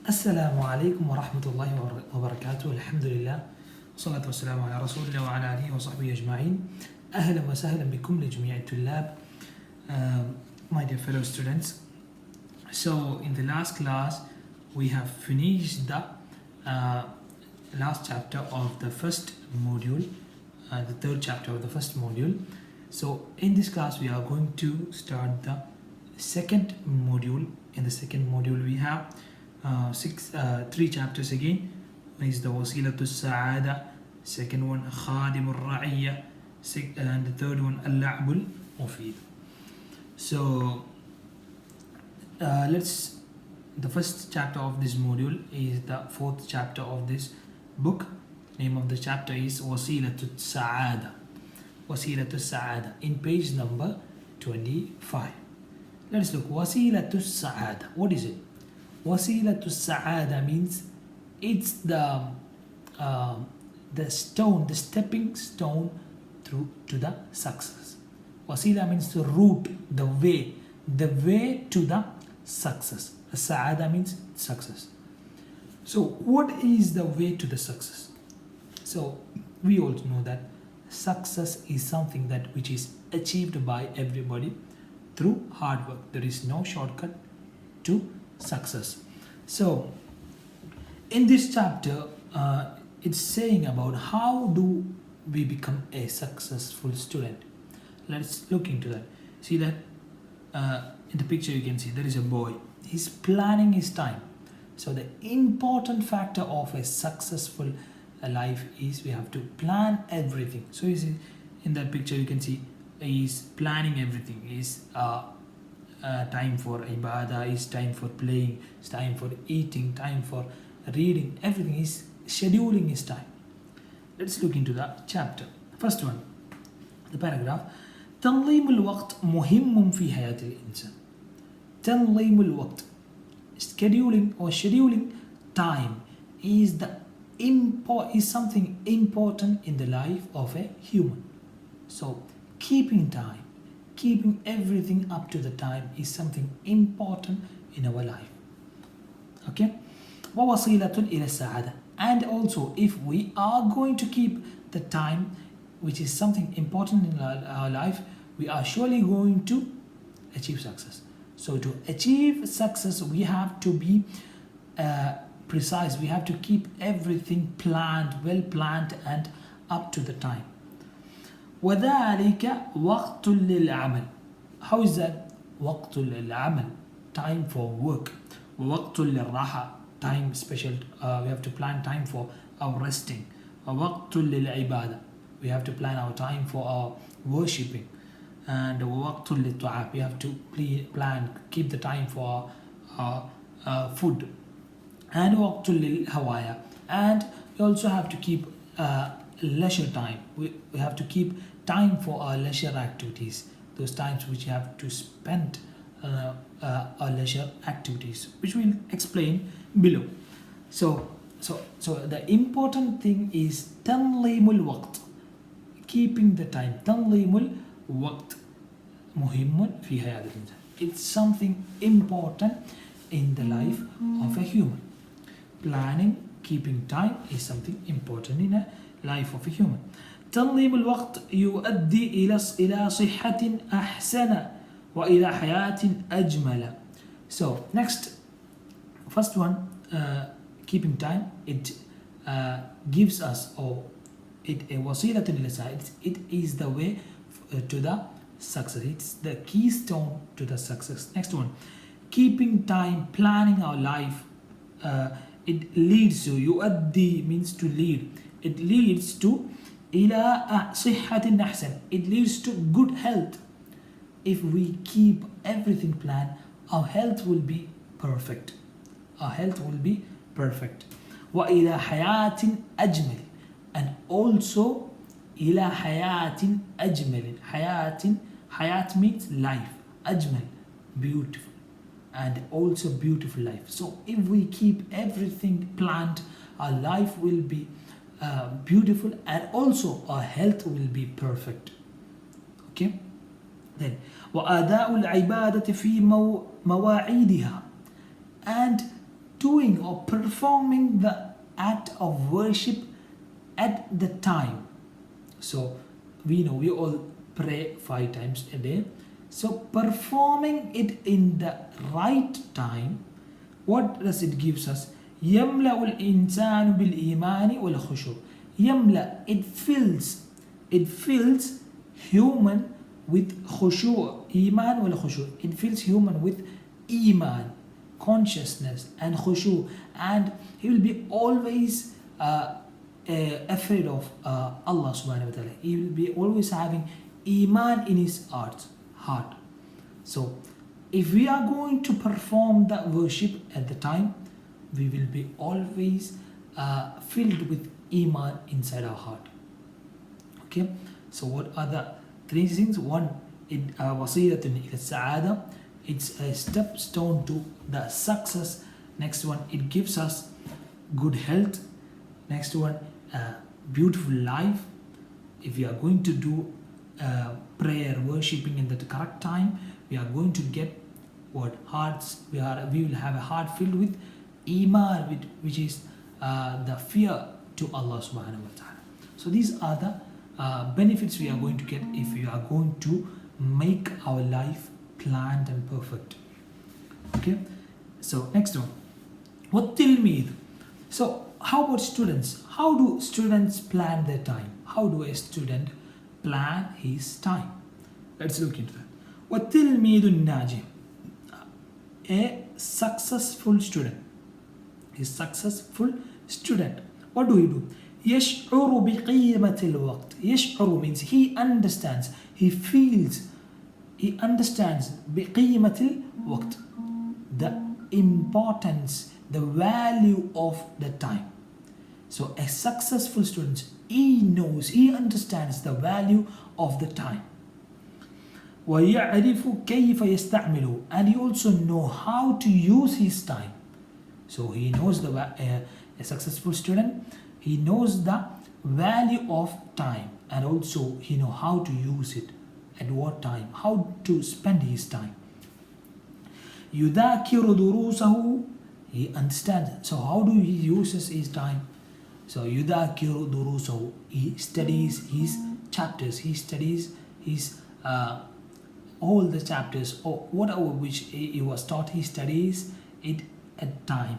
السلام عليكم ورحمة الله وبركاته. الحمد لله والصلاة والسلام على رسول الله وعلى آله وصحبه أجمعين. أهلا وسهلا بكم لجميع الطلاب. My dear fellow students, so in the last class we have finished the last chapter of the first module, the third chapter of the first module. So in this class we are going to start the second module. In the second module we have three chapters again. One is the وسيلة السعادة, second one خادم الرعية, and the third one اللعب المفيد. So the first chapter of this module is the fourth chapter of this book. Name of the chapter is وسيلة السعادة. وسيلة السعادة in page number 25. Let's look. وسيلة السعادة. What is it? وسيلة السعادة means it's the stone, the stepping stone through to the success. وسيلة means the route, the way to the success. السعادة means success. So what is the way to the success? So we all know that success is something that which is achieved by everybody through hard work. There is no shortcut to success. So in this chapter it's saying about how do we become a successful student. Let's look into that. See that in the picture you can see there is a boy. He's planning his time. So the important factor of a successful life is we have to plan everything. So you see in that picture you can see he's planning everything. He's time for ibadah, is time for playing, is time for eating, time for reading, everything is scheduling his time. Let's look into the chapter. First one, the paragraph. تنظيم الوقت مهم في حياة الإنسان. تنظيم الوقت, scheduling time is something important in the life of a human. So keeping time, keeping everything up to the time is something important in our life. Okay? ووسيلة إلى السعادة. And also if we are going to keep the time, which is something important in our life, we are surely going to achieve success. So to achieve success we have to be precise. We have to keep everything planned, well planned and up to the time. وذلك وقت للعمل. How is that? وقت للعمل, time for work. ووقت للراحة, time special, we have to plan time for our resting. ووقت للعبادة, we have to plan our time for our worshipping. And ووقت للطعام, we have to plan, keep the time for our food. And وقت للهواية, and we also have to keep leisure time. We have to keep time for our leisure activities, those times which you have to spend our leisure activities, which we'll explain below. So the important thing is تنظيم الوقت, keeping the time. تنظيم الوقت مهم في حياة الإنسان. It's something important in the life of a human. Planning, keeping time is something important in a life of a human. تنظيم الوقت يؤدي إلى صحة أحسن وإلى حياة أجمل. So next, first one, keeping time, it gives us, or it وسيلة إلى السعادة, it is the way to the success. It's the keystone to the success. Next one, keeping time, planning our life, it leads to, يؤدي means to lead, it leads to إلى صحة أحسن, it leads to good health. If we keep everything planned, our health will be perfect. Our health will be perfect. وإلى حياة أجمل, and also إلى حياة أجمل. حياة means life. أجمل, beautiful, and also beautiful life. So if we keep everything planned, our life will be beautiful, and also our health will be perfect. Okay? Then وأداء العبادة في مواعيدها, and doing or performing the act of worship at the time. So we know we all pray 5 times a day. So performing it in the right time, what does it gives us? يملأ الإنسان بالإيمان والخشوع. يملأ, it fills human with خشوع. إيمان والخشوع. It fills human with إيمان, consciousness, and خشوع, and he will be always afraid of Allah subhanahu wa ta'ala. He will be always having iman in his heart. So if we are going to perform the worship at the time, we will be always filled with iman inside our heart. Okay, so what are the 3 things? One, وسيلة إلى السعادة. It's a stepstone to the success. Next one, it gives us good health. Next one, beautiful life. If we are going to do prayer, worshipping in the correct time, we are going to get what? Hearts. We will have a heart filled with iman, which is the fear to Allah subhanahu wa ta'ala. So these are the benefits we are going to get if we are going to make our life planned and perfect. Okay, so next one, والتلميذ. So how about students? How do students plan their time? How do a student plan his time? Let's look into that. والتلميذ الناجح, a successful student. A successful student, what do? يشعر بقيمة الوقت. يشعر means he understands, he feels, he understands بقيمة الوقت, the importance, the value of the time. So a successful student, he knows, he understands the value of the time. ويعرف كيف يستعمله, and he also know how to use his time. So he knows a successful student, he knows the value of time, and also he know how to use it, at what time, how to spend his time. يذاكر دروسه, he understands. So how do he uses his time? So يذاكر دروسه, he studies his chapters, he studies his all the chapters or whatever which he was taught, he studies it at time.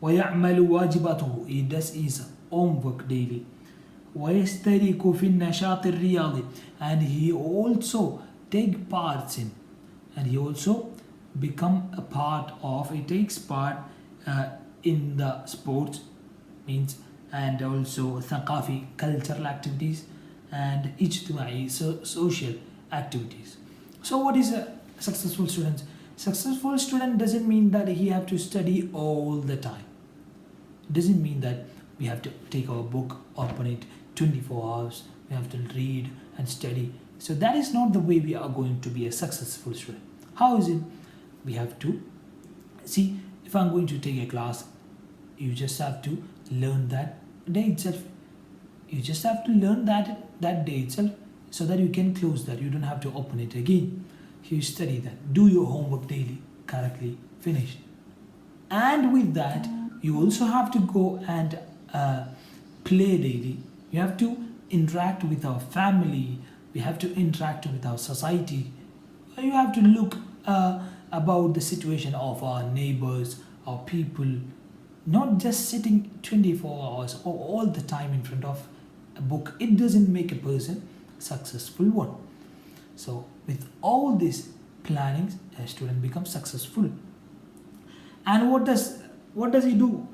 ويعمل واجباته, he does his homework daily. ويشترك في النشاط الرياضي, and he also take parts in, and he also become a part of, he takes part in the sports, means, and also ثقافي, cultural activities, and اجتماعي, social activities. So what is a successful student? Successful student doesn't mean that he have to study all the time. Doesn't mean that we have to take our book, open it 24 hours, we have to read and study. So that is not the way we are going to be a successful student. How is it? We have to see, if I'm going to take a class, you just have to learn that day itself. You just have to learn that day itself, so that you can close that. You don't have to open it again. You study that. Do your homework daily, correctly, finish. And with that, you also have to go and play daily. You have to interact with our family. We have to interact with our society. You have to look about the situation of our neighbors, our people, not just sitting 24 hours or all the time in front of a book. It doesn't make a person successful one. So with all these plannings, a student becomes successful. And what does he do?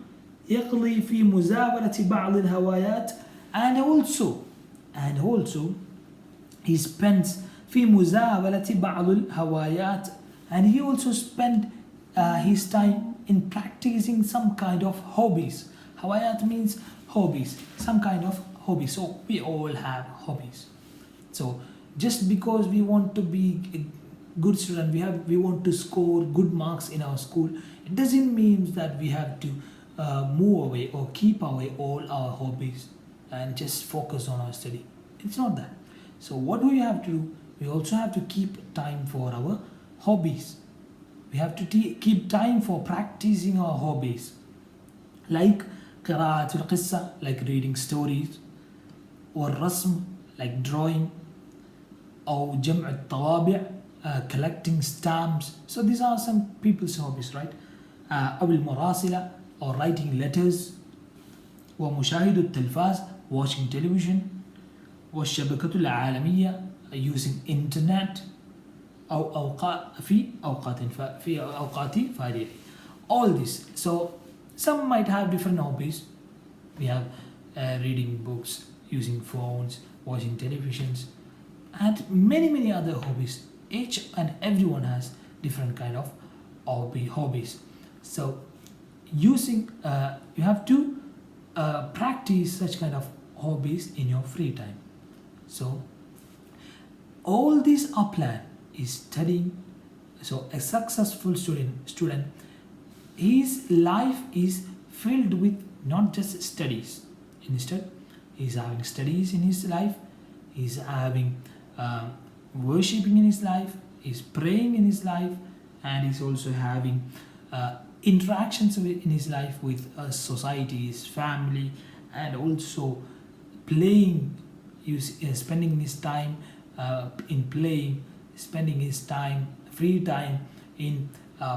يقضي في مزاولة بعض الهوايات, and also he spends في مزاولة بعض الهوايات, and he also spend his time in practicing some kind of hobbies. Hawayat means hobbies, some kind of hobby. So we all have hobbies. So just because we want to be a good student, we want to score good marks in our school, it doesn't mean that we have to move away or keep away all our hobbies and just focus on our study. It's not that. So what do we have to do? We also have to keep time for our hobbies. we have to keep time for practicing our hobbies, like قراءة القصة, like reading stories, or الرسم, like drawing, أو جمع الطوابع, collecting stamps. So these are some people's hobbies, right? أو المراسلة, or writing letters, ومشاهدة التلفاز, watching television, والشبكة العالمية, using internet, أو في أوقات فارغة. All this. So some might have different hobbies. We have reading books, using phones, watching televisions, and many other hobbies. Each and everyone has different kind of hobbies. So using you have to practice such kind of hobbies in your free time. So all these are planned is studying. So a successful student, his life is filled with not just studies. Instead, he's having studies in his life, he's having worshipping in his life, he's praying in his life, and he's also having interactions in his life with society, his family, and also playing, spending his time in playing, spending his time, free time in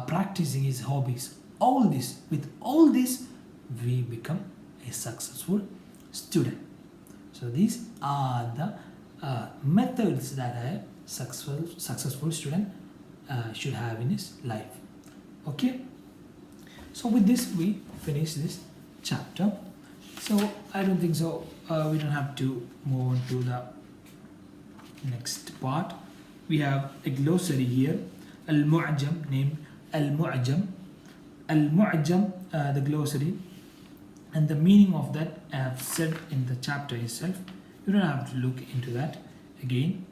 practicing his hobbies. With all this, we become a successful student. So these are the methods that a successful student should have in his life. Okay. So with this, we finish this chapter. So I don't think so. We don't have to move on to the next part. We have a glossary here. Al-Mu'jam, named Al-Mu'jam. Al-Mu'jam, the glossary, and the meaning of that I have said in the chapter itself. You don't have to look into that again.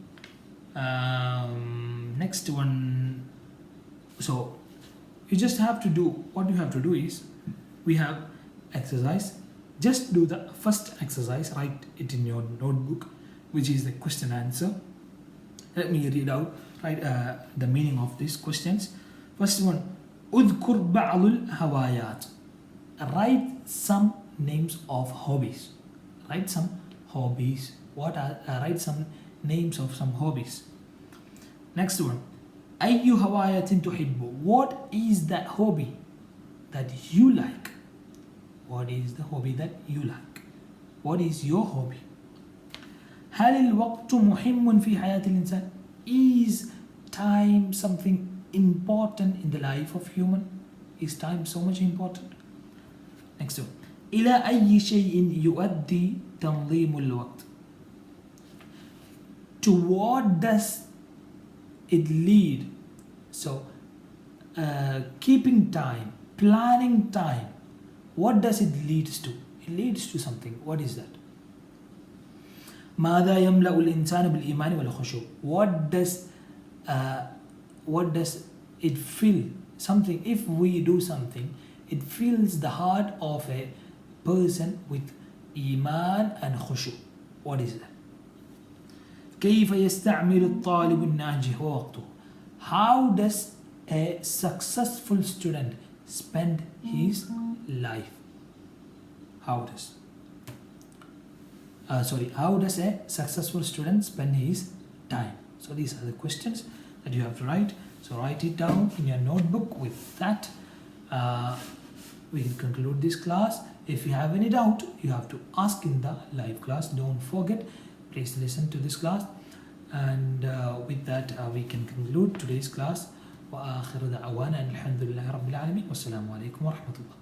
Next one. So you just have to do, what you have to do is, we have exercise. Just do the first exercise, write it in your notebook, which is the question answer. Let me read out the meaning of these questions. First one, اذكر بعض الهوايات. Write some names of hobbies. Write some hobbies. Write some names of some hobbies. Next one, أي هواية تحب. What is that hobby that you like? What is the hobby that you like? What is your hobby? هل الوقت مهم في حياة الإنسان. Is time something important in the life of human? Is time so much important? Next one, إلى أي شيء يؤدي تنظيم الوقت. To what does it lead? So keeping time, planning time, what does it lead to? It leads to something. What is that? ماذا يملأ الإنسان بالإيمان والخشوع. What does it fill? Something, if we do something, it fills the heart of a person with iman and khushu. What is that? كيف يستعمل الطالب الناجح ووقته. How does a successful student spend his life? How does a successful student spend his time? So these are the questions that you have to write. So write it down in your notebook. With that, we can conclude this class. If you have any doubt, you have to ask in the live class. Don't forget, please listen to this class. And with that, we can conclude today's class. وآخر دعوانا الحمد لله رب العالمين والسلام عليكم ورحمة الله.